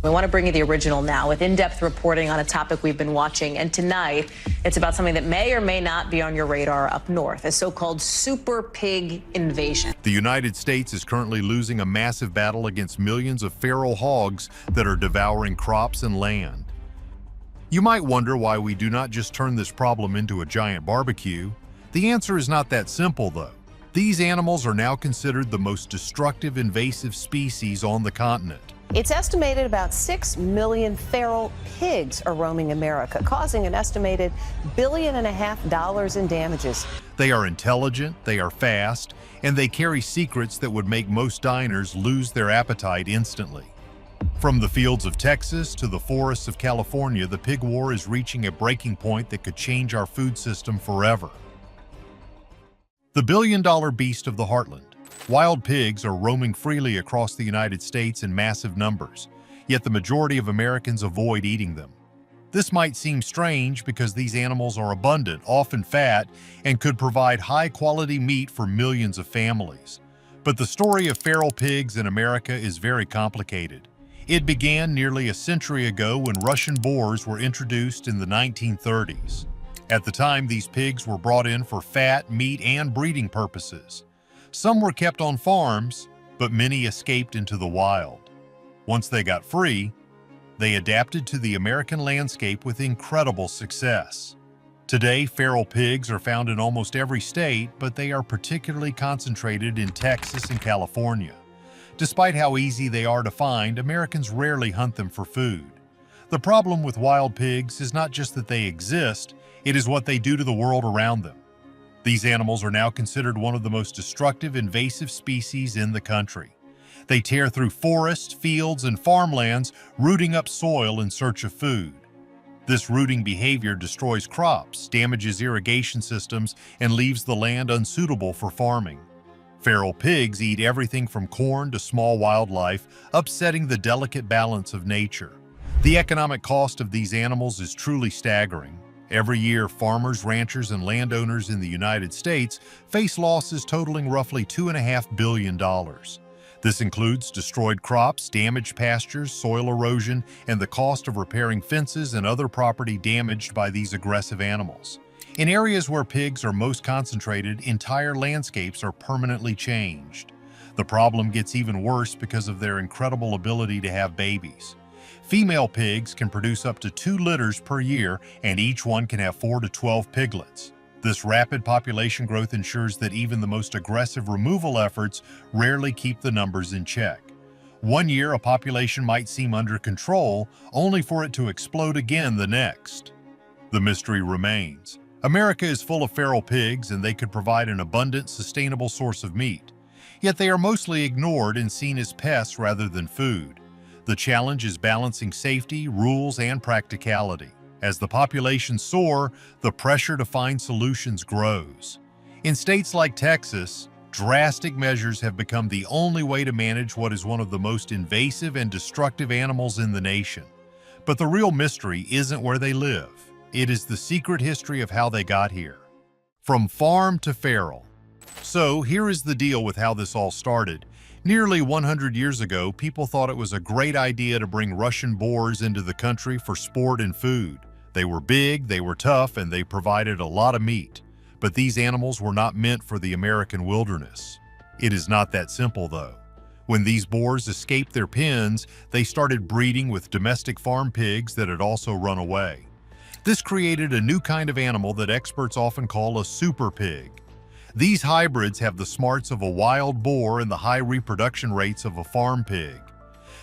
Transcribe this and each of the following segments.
We want to bring you the original now with in-depth reporting on a topic we've been watching. And tonight, it's about something that may or may not be on your radar up north, a so-called super pig invasion. The United States is currently losing a massive battle against millions of feral hogs that are devouring crops and land. You might wonder why we do not just turn this problem into a giant barbecue. The answer is not that simple, though. These animals are now considered the most destructive invasive species on the continent. It's estimated about 6 million feral pigs are roaming America, causing an estimated $1.5 billion in damages. They are intelligent, they are fast, and they carry secrets that would make most diners lose their appetite instantly. From the fields of Texas to the forests of California, the pig war is reaching a breaking point that could change our food system forever. The billion-dollar beast of the heartland. Wild pigs are roaming freely across the United States in massive numbers, yet the majority of Americans avoid eating them. This might seem strange because these animals are abundant, often fat, and could provide high-quality meat for millions of families. But the story of feral pigs in America is very complicated. It began nearly a century ago when Russian boars were introduced in the 1930s. At the time, these pigs were brought in for fat, meat, and breeding purposes. Some were kept on farms, but many escaped into the wild. Once they got free, they adapted to the American landscape with incredible success. Today, feral pigs are found in almost every state, but they are particularly concentrated in Texas and California. Despite how easy they are to find, Americans rarely hunt them for food. The problem with wild pigs is not just that they exist, it is what they do to the world around them. These animals are now considered one of the most destructive invasive species in the country. They tear through forests, fields, and farmlands, rooting up soil in search of food. This rooting behavior destroys crops, damages irrigation systems, and leaves the land unsuitable for farming. Feral pigs eat everything from corn to small wildlife, upsetting the delicate balance of nature. The economic cost of these animals is truly staggering. Every year, farmers, ranchers, and landowners in the United States face losses totaling roughly $2.5 billion. This includes destroyed crops, damaged pastures, soil erosion, and the cost of repairing fences and other property damaged by these aggressive animals. In areas where pigs are most concentrated, entire landscapes are permanently changed. The problem gets even worse because of their incredible ability to have babies. Female pigs can produce up to 2 litters per year, and each one can have 4 to 12 piglets. This rapid population growth ensures that even the most aggressive removal efforts rarely keep the numbers in check. One year, a population might seem under control, only for it to explode again the next. The mystery remains. America is full of feral pigs, and they could provide an abundant, sustainable source of meat. Yet they are mostly ignored and seen as pests rather than food. The challenge is balancing safety, rules, and practicality. As the populations soar, the pressure to find solutions grows. In states like Texas, drastic measures have become the only way to manage what is one of the most invasive and destructive animals in the nation. But the real mystery isn't where they live. It is the secret history of how they got here. From farm to feral. So here is the deal with how this all started. Nearly 100 years ago, people thought it was a great idea to bring Russian boars into the country for sport and food. They were big, they were tough, and they provided a lot of meat. But these animals were not meant for the American wilderness. It is not that simple, though. When these boars escaped their pens, they started breeding with domestic farm pigs that had also run away. This created a new kind of animal that experts often call a super pig. These hybrids have the smarts of a wild boar and the high reproduction rates of a farm pig.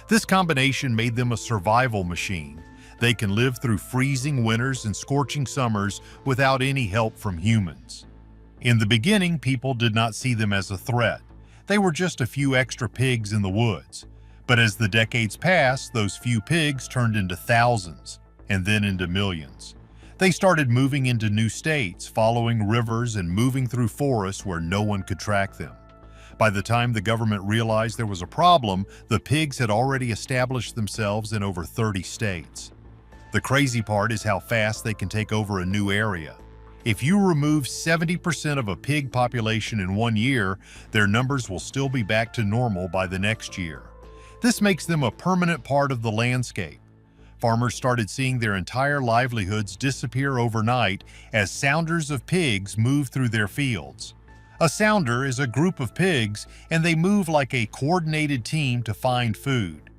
This combination made them a survival machine. They can live through freezing winters and scorching summers without any help from humans. In the beginning, people did not see them as a threat. They were just a few extra pigs in the woods. But as the decades passed, those few pigs turned into thousands, and then into millions. They started moving into new states, following rivers and moving through forests where no one could track them. By the time the government realized there was a problem, the pigs had already established themselves in over 30 states. The crazy part is how fast they can take over a new area. If you remove 70% of a pig population in 1 year, their numbers will still be back to normal by the next year. This makes them a permanent part of the landscape. Farmers started seeing their entire livelihoods disappear overnight as sounders of pigs move through their fields. A sounder is a group of pigs, and they move like a coordinated team to find food.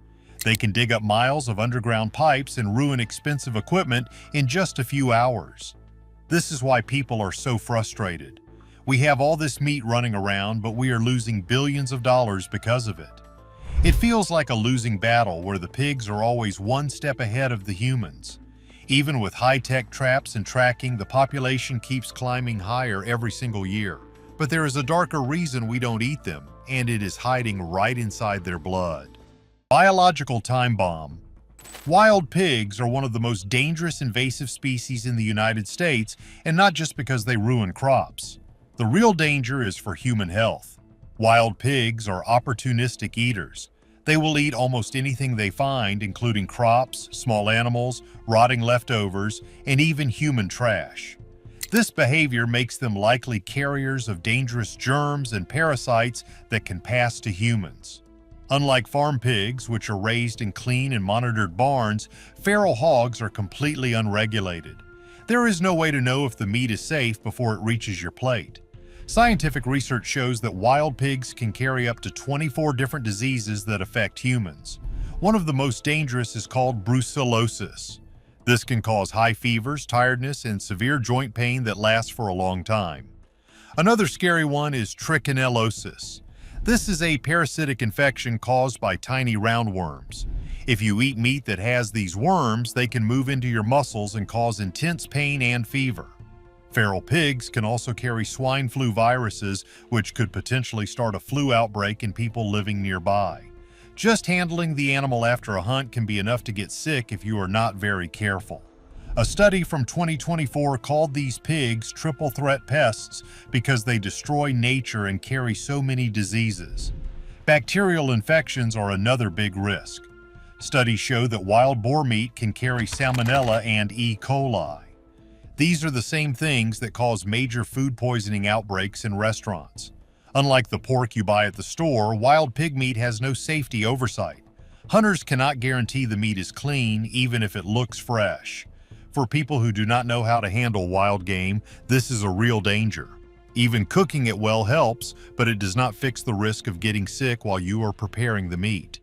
They can dig up miles of underground pipes and ruin expensive equipment in just a few hours. This is why people are so frustrated. We have all this meat running around, but we are losing billions of dollars because of it. It feels like a losing battle where the pigs are always one step ahead of the humans. Even with high-tech traps and tracking, the population keeps climbing higher every single year. But there is a darker reason we don't eat them, and it is hiding right inside their blood. Biological time bomb. Wild pigs are one of the most dangerous invasive species in the United States, and not just because they ruin crops. The real danger is for human health. Wild pigs are opportunistic eaters. They will eat almost anything they find, including crops, small animals, rotting leftovers, and even human trash. This behavior makes them likely carriers of dangerous germs and parasites that can pass to humans. Unlike farm pigs, which are raised in clean and monitored barns, feral hogs are completely unregulated. There is no way to know if the meat is safe before it reaches your plate. Scientific research shows that wild pigs can carry up to 24 different diseases that affect humans. One of the most dangerous is called brucellosis. This can cause high fevers, tiredness, and severe joint pain that lasts for a long time. Another scary one is trichinellosis. This is a parasitic infection caused by tiny roundworms. If you eat meat that has these worms, they can move into your muscles and cause intense pain and fever. Feral pigs can also carry swine flu viruses, which could potentially start a flu outbreak in people living nearby. Just handling the animal after a hunt can be enough to get sick if you are not very careful. A study from 2024 called these pigs triple threat pests because they destroy nature and carry so many diseases. Bacterial infections are another big risk. Studies show that wild boar meat can carry salmonella and E. coli. These are the same things that cause major food poisoning outbreaks in restaurants. Unlike the pork you buy at the store, wild pig meat has no safety oversight. Hunters cannot guarantee the meat is clean, even if it looks fresh. For people who do not know how to handle wild game, this is a real danger. Even cooking it well helps, but it does not fix the risk of getting sick while you are preparing the meat.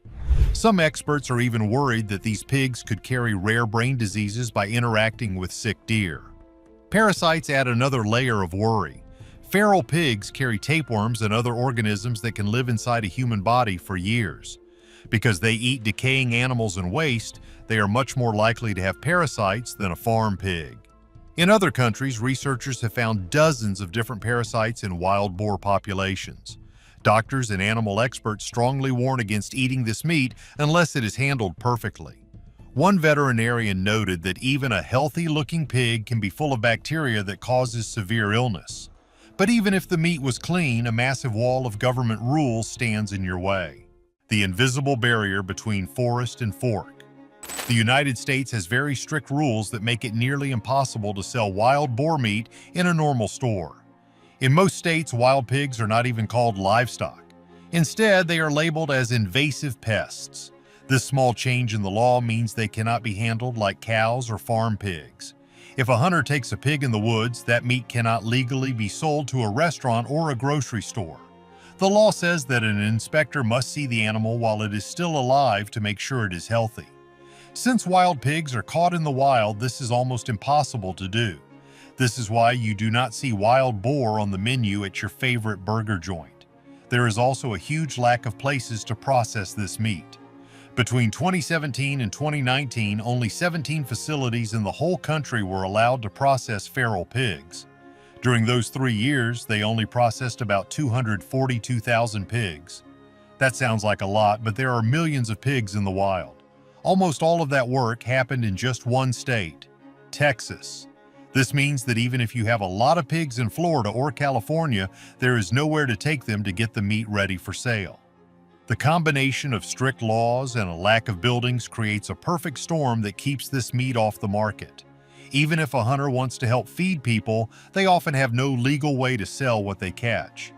Some experts are even worried that these pigs could carry rare brain diseases by interacting with sick deer. Parasites add another layer of worry. Feral pigs carry tapeworms and other organisms that can live inside a human body for years. Because they eat decaying animals and waste, they are much more likely to have parasites than a farm pig. In other countries, researchers have found dozens of different parasites in wild boar populations. Doctors and animal experts strongly warn against eating this meat unless it is handled perfectly. One veterinarian noted that even a healthy-looking pig can be full of bacteria that causes severe illness. But even if the meat was clean, a massive wall of government rules stands in your way. The invisible barrier between forest and fork. The United States has very strict rules that make it nearly impossible to sell wild boar meat in a normal store. In most states, wild pigs are not even called livestock. Instead, they are labeled as invasive pests. This small change in the law means they cannot be handled like cows or farm pigs. If a hunter takes a pig in the woods, that meat cannot legally be sold to a restaurant or a grocery store. The law says that an inspector must see the animal while it is still alive to make sure it is healthy. Since wild pigs are caught in the wild, this is almost impossible to do. This is why you do not see wild boar on the menu at your favorite burger joint. There is also a huge lack of places to process this meat. Between 2017 and 2019, only 17 facilities in the whole country were allowed to process feral pigs. During those 3 years, they only processed about 242,000 pigs. That sounds like a lot, but there are millions of pigs in the wild. Almost all of that work happened in just one state, Texas. This means that even if you have a lot of pigs in Florida or California, there is nowhere to take them to get the meat ready for sale. The combination of strict laws and a lack of buildings creates a perfect storm that keeps this meat off the market. Even if a hunter wants to help feed people, they often have no legal way to sell what they catch.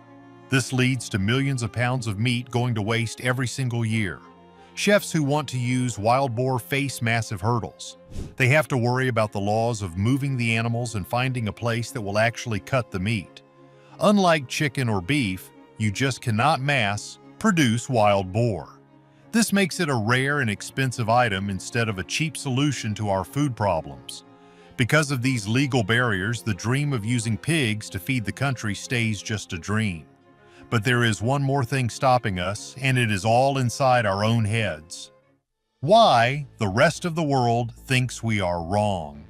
This leads to millions of pounds of meat going to waste every single year. Chefs who want to use wild boar face massive hurdles. They have to worry about the laws of moving the animals and finding a place that will actually cut the meat. Unlike chicken or beef, you just cannot mass produce wild boar. This makes it a rare and expensive item instead of a cheap solution to our food problems. Because of these legal barriers, the dream of using pigs to feed the country stays just a dream. But there is one more thing stopping us, and it is all inside our own heads. Why the rest of the world thinks we are wrong.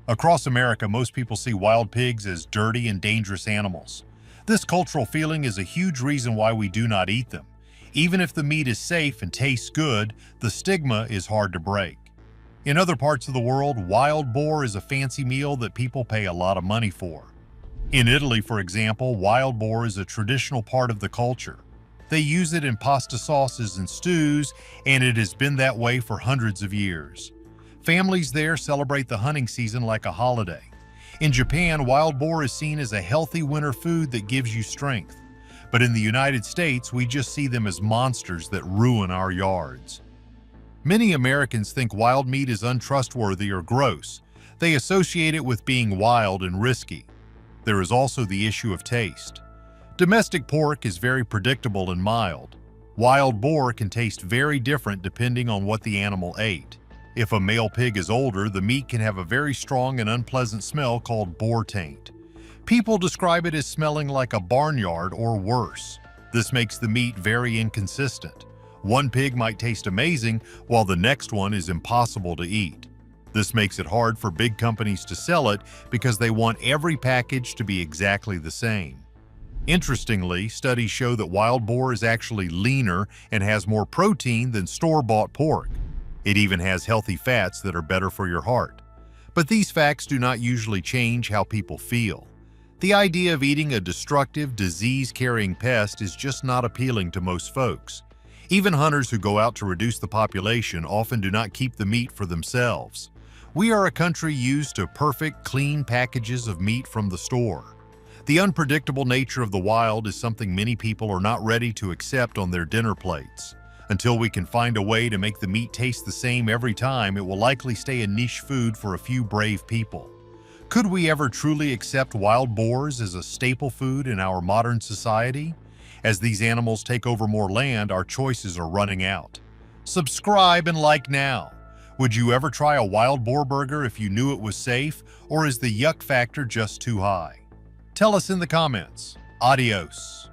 Across America, most people see wild pigs as dirty and dangerous animals. This cultural feeling is a huge reason why we do not eat them. Even if the meat is safe and tastes good, the stigma is hard to break. In other parts of the world, wild boar is a fancy meal that people pay a lot of money for. In Italy, for example, wild boar is a traditional part of the culture. They use it in pasta sauces and stews, and it has been that way for hundreds of years. Families there celebrate the hunting season like a holiday. In Japan, wild boar is seen as a healthy winter food that gives you strength. But in the United States, we just see them as monsters that ruin our yards. Many Americans think wild meat is untrustworthy or gross. They associate it with being wild and risky. There is also the issue of taste. Domestic pork is very predictable and mild. Wild boar can taste very different depending on what the animal ate. If a male pig is older, the meat can have a very strong and unpleasant smell called boar taint. People describe it as smelling like a barnyard or worse. This makes the meat very inconsistent. One pig might taste amazing, while the next one is impossible to eat. This makes it hard for big companies to sell it because they want every package to be exactly the same. Interestingly, studies show that wild boar is actually leaner and has more protein than store-bought pork. It even has healthy fats that are better for your heart. But these facts do not usually change how people feel. The idea of eating a destructive, disease-carrying pest is just not appealing to most folks. Even hunters who go out to reduce the population often do not keep the meat for themselves. We are a country used to perfect, clean packages of meat from the store. The unpredictable nature of the wild is something many people are not ready to accept on their dinner plates. Until we can find a way to make the meat taste the same every time, it will likely stay a niche food for a few brave people. Could we ever truly accept wild boars as a staple food in our modern society? As these animals take over more land, our choices are running out. Subscribe and like now. Would you ever try a wild boar burger if you knew it was safe, or is the yuck factor just too high? Tell us in the comments. Adios.